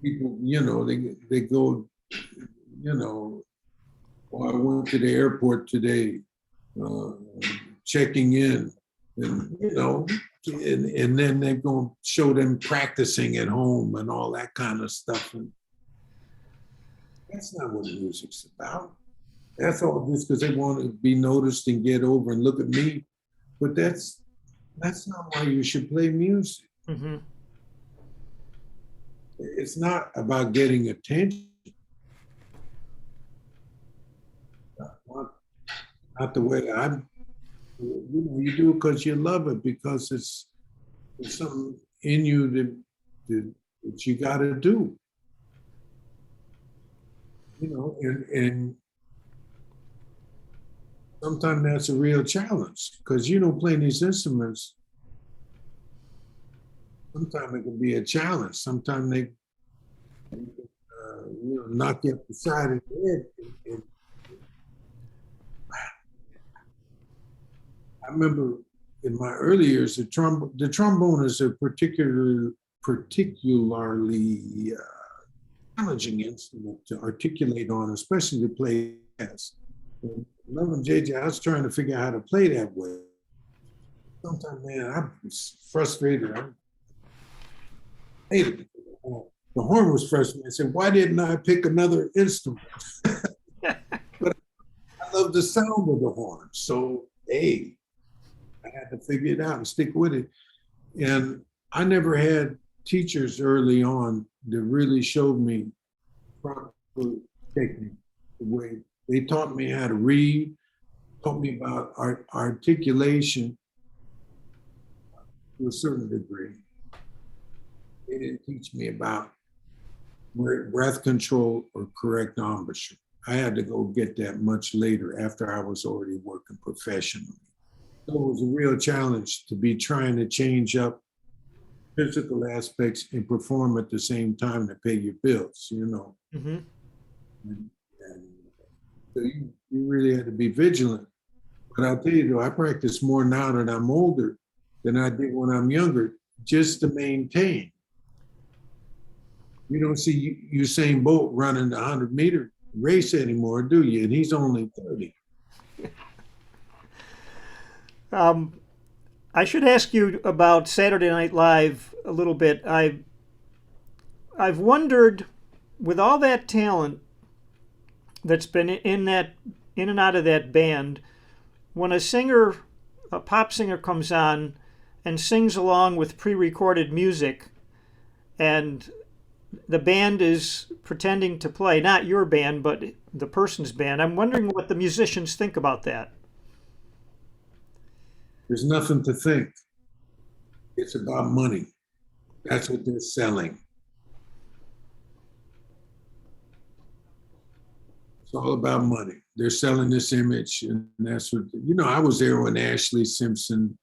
People, they go, I went to the airport today, checking in, and and then they're going to show them practicing at home and all that kind of stuff. And that's not what music's about. That's all just because they want to be noticed and get over and look at me. But that's not why you should play music. Mm-hmm. It's not about getting attention. Not the way I'm You do it because you love it, because it's something in you that you got to do. And sometimes that's a real challenge, because playing these instruments, sometimes it can be a challenge. Sometimes they knock you up the side of the head. I remember in my early years, the trombone is a particularly challenging instrument to articulate on, especially to play jazz. Loving JJ, I was trying to figure out how to play that way. Sometimes, man, I was frustrated. I hated it. The horn was frustrating. I said, why didn't I pick another instrument? But I love the sound of the horn. So, hey, I had to figure it out and stick with it. And I never had teachers early on that really showed me proper technique. The way they taught me how to read, taught me about articulation to a certain degree. They didn't teach me about breath control or correct embouchure. I had to go get that much later, after I was already working professionally. So it was a real challenge to be trying to change up physical aspects and perform at the same time to pay your bills, Mm-hmm. And so you really had to be vigilant. But I'll tell you though, I practice more now that I'm older than I did when I'm younger, just to maintain. You don't see Usain Bolt running the 100-meter race anymore, do you? And he's only 30. I should ask you about Saturday Night Live a little bit. I've wondered, with all that talent that's been in and out of that band, when a pop singer comes on and sings along with pre-recorded music, and the band is pretending to play, not your band, but the person's band. I'm wondering what the musicians think about that. There's nothing to think. It's about money. That's what they're selling. It's all about money. They're selling this image, and that's what, I was there when Ashley Simpson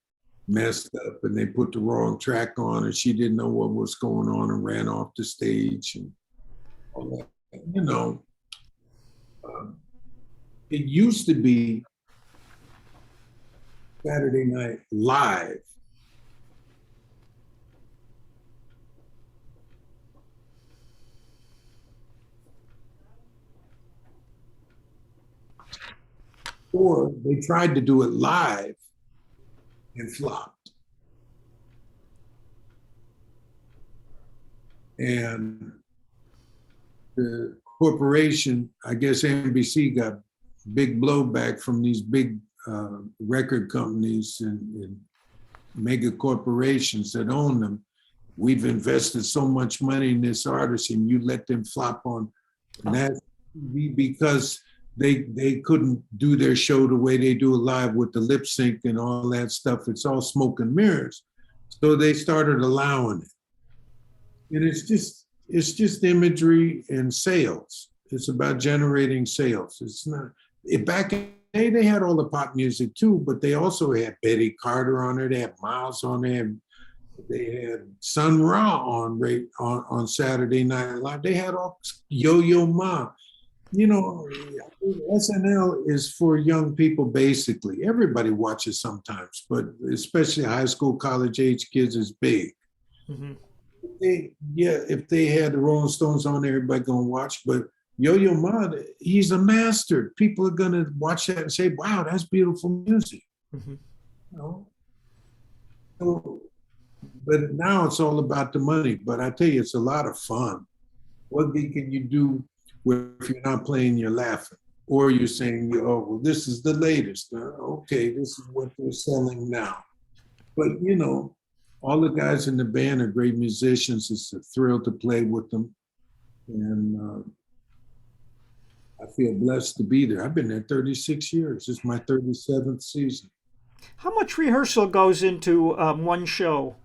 messed up and they put the wrong track on and she didn't know what was going on and ran off the stage and all that. It used to be Saturday Night Live. Or they tried to do it live and flopped. And the corporation, I guess NBC, got big blowback from these big record companies and mega corporations that own them. We've invested so much money in this artist and you let them flop on that, because they couldn't do their show the way they do it live with the lip sync and all that stuff. It's all smoke and mirrors. So they started allowing it. And it's just imagery and sales. It's about generating sales. It's not, back in the day, they had all the pop music too, but they also had Betty Carter on there, they had Miles on there, they had Sun Ra on Saturday Night Live. They had all Yo-Yo Ma. SNL is for young people, basically. Everybody watches sometimes, but especially high school, college age kids is big. Mm-hmm. If they had the Rolling Stones on there, everybody gonna watch. But Yo-Yo Ma, he's a master. People are gonna watch that and say, "Wow, that's beautiful music." Mm-hmm. So, but now it's all about the money. But I tell you, it's a lot of fun. What can you do if you're not playing, you're laughing, or you're saying, "Oh, well, this is the latest." Okay, this is what they're selling now. But all the guys in the band are great musicians. It's a thrill to play with them, and I feel blessed to be there. I've been there 36 years. It's my 37th season. How much rehearsal goes into one show?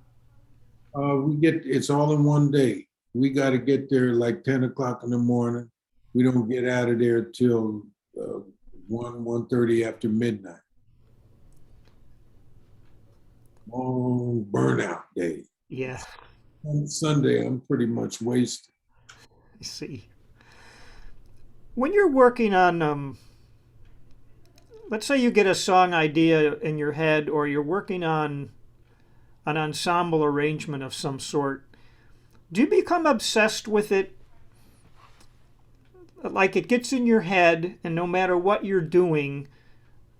It's all in one day. We got to get there like 10 o'clock in the morning. We don't get out of there till 1:30 after midnight. Long burnout day. Yeah, On Sunday, I'm pretty much wasted. I see. When you're working on, let's say you get a song idea in your head, or you're working on an ensemble arrangement of some sort, do you become obsessed with it? Like it gets in your head, and no matter what you're doing,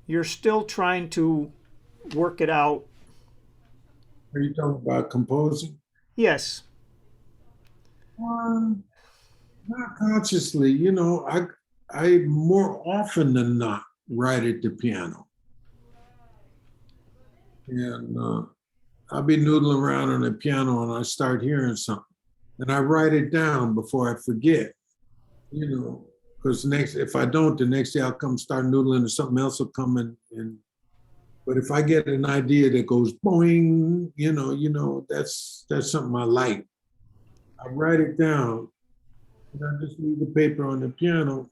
you're still trying to work it out. Are you talking about composing? Yes. Um, Not consciously. I more often than not write at the piano. And I'll be noodling around on the piano and I start hearing something. And I write it down before I forget, because next if I don't, the next day I'll come start noodling and something else will come in. But if I get an idea that goes boing, that's something I like. I write it down and I just leave the paper on the piano.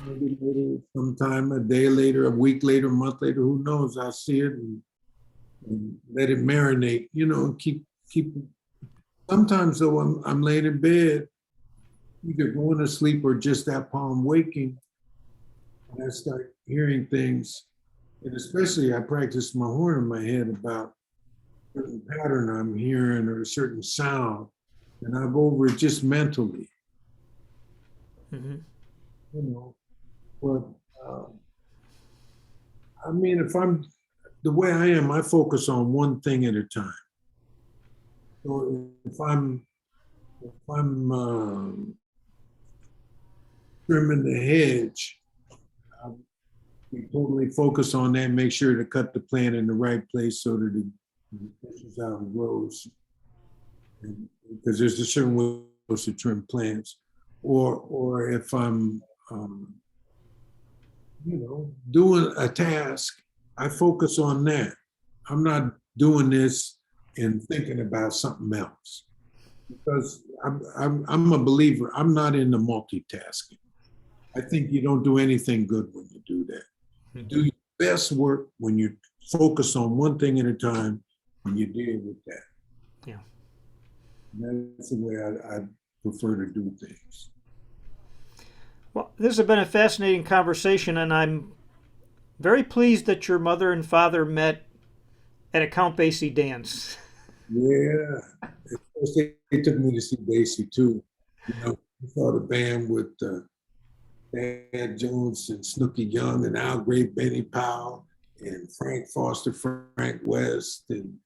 Maybe later, sometime a day later, a week later, a month later, who knows? I'll see it and let it marinate, and keep. Sometimes though, I'm laying in bed, either going to sleep or just that palm waking, and I start hearing things, and especially I practice my horn in my head about a certain pattern I'm hearing or a certain sound, and I go over it just mentally, Hmm. you know. But I mean, if I'm the way I am, I focus on one thing at a time. So if I'm trimming the hedge, I'll be totally focused on that. Make sure to cut the plant in the right place so that it pushes out and grows. Because there's a certain way to trim plants, or if I'm doing a task, I focus on that. I'm not doing this and thinking about something else because I'm a believer. I'm not into multitasking. I think you don't do anything good when you do that. You do your best work when you focus on one thing at a time and you deal with that. Yeah. And that's the way I prefer to do things. Well, this has been a fascinating conversation, and I'm very pleased that your mother and father met at a Count Basie dance. Yeah. Of course, they took me to see Basie too. I saw the band with Thad Jones and Snooky Young and Al Gray, Benny Powell, and Frank Foster, Frank West, and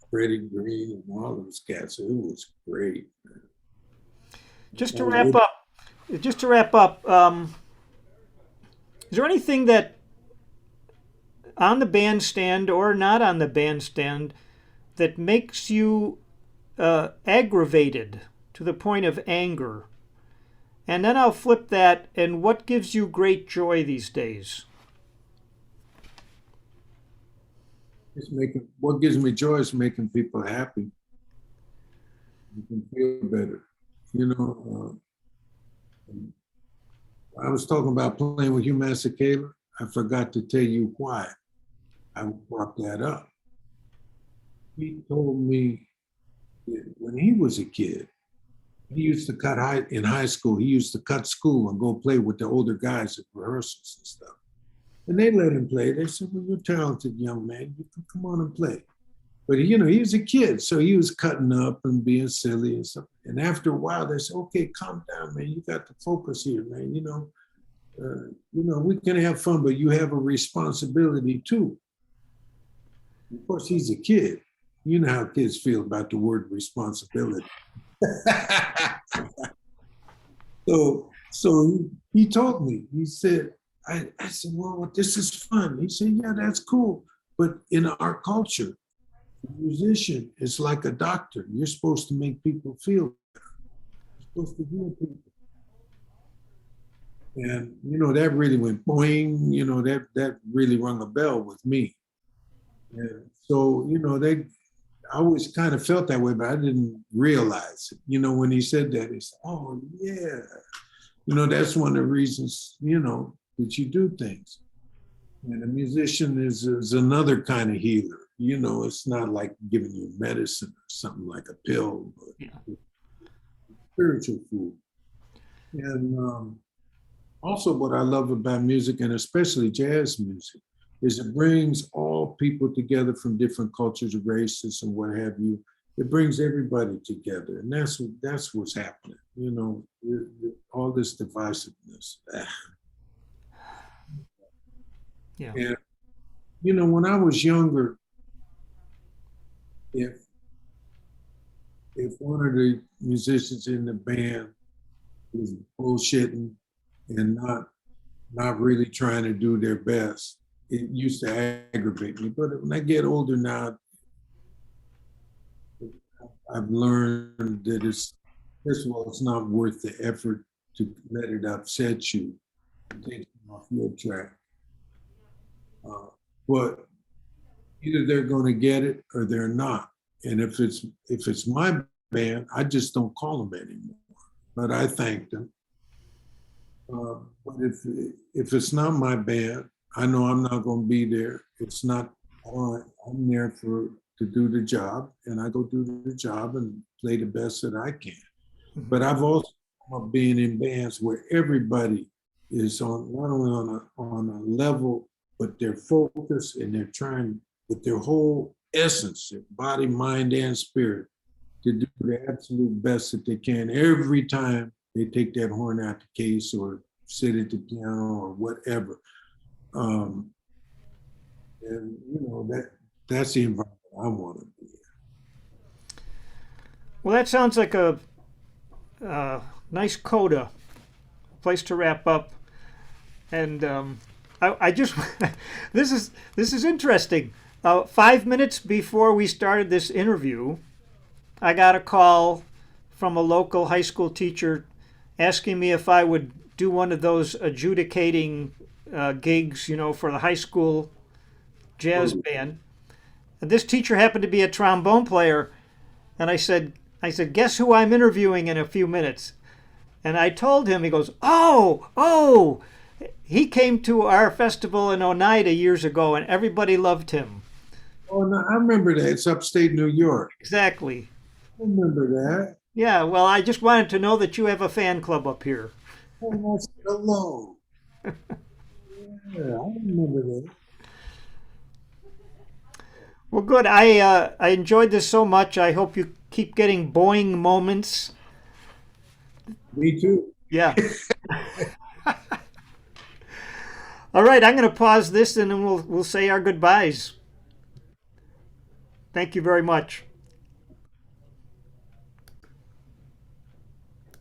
Freddie Green and all those cats. It was great. Man. Just to wrap up, just to wrap up, is there anything that on the bandstand or not on the bandstand that makes you aggravated to the point of anger? And then I'll flip that, and what gives you great joy these days? What gives me joy is making people happy. You can feel better. I was talking about playing with Hugh Masekela. I forgot to tell you why I brought that up. He told me that when he was a kid, he used to in high school, he used to cut school and go play with the older guys at rehearsals and stuff. And they let him play. They said, well, you're a talented young man. You can come on and play. But, he was a kid, so he was cutting up and being silly and stuff. And after a while, they said, okay, calm down, man. You got to focus here, man. We can have fun, but you have a responsibility too. Of course, he's a kid. You know how kids feel about the word responsibility. So he told me, he said, I said, well, this is fun. He said, yeah, that's cool. But in our culture, a musician is like a doctor. You're supposed to make people feel better. You're supposed to heal people. And that really went boing. That really rung a bell with me. And so they I always kind of felt that way, but I didn't realize it. When he said that, it's, oh yeah, that's one of the reasons that you do things. And a musician is another kind of healer. It's not like giving you medicine or something like a pill, but Yeah. spiritual food. And also, what I love about music, and especially jazz music, is it brings all people together from different cultures, races, and what have you. It brings everybody together, and that's what's happening. All this divisiveness. Yeah. And when I was younger, if one of the musicians in the band was bullshitting and not really trying to do their best, it used to aggravate me. But when I get older now, I've learned that first of all, it's not worth the effort to let it upset you, take you off your track. But either they're going to get it or they're not. And if it's my band, I just don't call them anymore. But I thank them. But if it's not my band, I know I'm not going to be there. It's not. I'm there to do the job, and I go do the job and play the best that I can. Mm-hmm. But I've also been in bands where everybody is on not only on a level, but they're focused and they're trying with their whole essence, their body, mind, and spirit, to do the absolute best that they can every time they take that horn out the case or sit at the piano or whatever. And that's the environment I want to be in. Well, that sounds like a nice coda, place to wrap up. And I just this is interesting. 5 minutes before we started this interview, I got a call from a local high school teacher asking me if I would do one of those adjudicating gigs, for the high school jazz band. And this teacher happened to be a trombone player, and I said, guess who I'm interviewing in a few minutes? And I told him. He goes, oh, he came to our festival in Oneida years ago, and everybody loved him. Oh, no, I remember that. It's upstate New York. Exactly. I remember that. Yeah, well, I just wanted to know that you have a fan club up here. Oh, that's hello. Yeah, I remember that. Well, good. I enjoyed this so much. I hope you keep getting Boeing moments. Me too. Yeah. All right, I'm going to pause this and then we'll say our goodbyes. Thank you very much.